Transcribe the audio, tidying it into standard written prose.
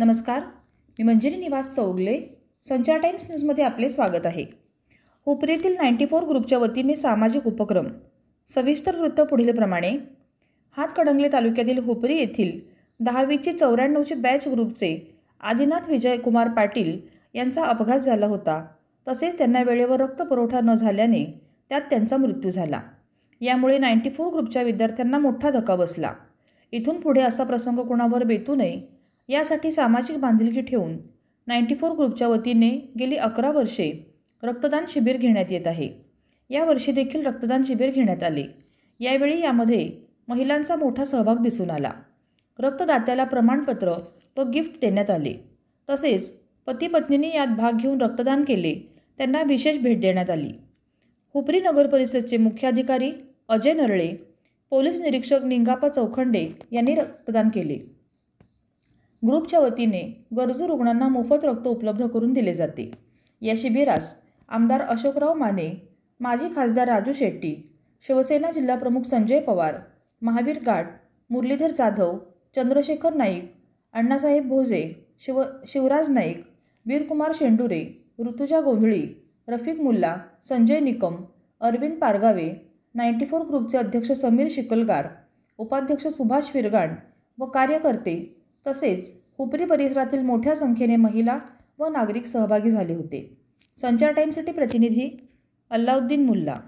नमस्कार, मी मंजिरी निवास चौगले. संचार टाइम्स न्यूजमध्ये आपले स्वागत आहे. हुपरीतील 94 ग्रुपच्या वतीने सामाजिक उपक्रम. सविस्तर वृत्त पुढीलप्रमाणे. हातकणंगले तालुक्यातील हुपरी येथील 10वीची 94ची बॅच ग्रुपचे आदिनाथ विजयकुमार पाटील यांचा अपघात झाला होता. तसेच त्यांना वेळेवर रक्त पुरवठा न झाल्याने त्यात त्यांचा मृत्यू झाला. यामुळे 94 ग्रुपच्या विद्यार्थ्यांना मोठा धक्का बसला. इथून पुढे असा प्रसंग कोणावर बेतू नये यासाठी सामाजिक बांधिलकी ठेवून 94 ग्रुपच्या वतीने गेली 11 वर्षे रक्तदान शिबिर घेण्यात येत आहे. या वर्षी देखील रक्तदान शिबिर घेण्यात आले. यावेळी यामध्ये महिलांचा मोठा सहभाग दिसून आला. रक्तदात्याला प्रमाणपत्र व गिफ्ट देण्यात आले. तसेच पती पत्नींनी यात भाग घेऊन रक्तदान केले त्यांना विशेष भेट देण्यात आली. हुपरी नगर परिषदेचे मुख्याधिकारी अजय नरळे, पोलीस निरीक्षक निंगाप्पा चौखंडे यांनी रक्तदान केले. ग्रुपच्या वतीने गरजू रुग्णांना मोफत रक्त उपलब्ध करून दिले जाते. या शिबिरास आमदार अशोकराव माने, माजी खासदार राजू शेट्टी, शिवसेना जिल्हाप्रमुख संजय पवार, महावीर गाठ, मुरलीधर जाधव, चंद्रशेखर नाईक, अण्णासाहेब भोजे, शिवराज नाईक, वीरकुमार शेंडुरे, ऋतुजा गोंधळी, रफिक मुल्ला, संजय निकम, अरविंद पारगावे, 94 ग्रुपचे अध्यक्ष समीर शिकलगार, उपाध्यक्ष सुभाष फिरगाण व कार्यकर्ते तसेच हुपरी परिसरातील मोठ्या संख्येने महिला व नागरिक सहभागी झाले होते. संचार टाइम्ससाठी प्रतिनिधी अल्लाउद्दीन मुल्ला.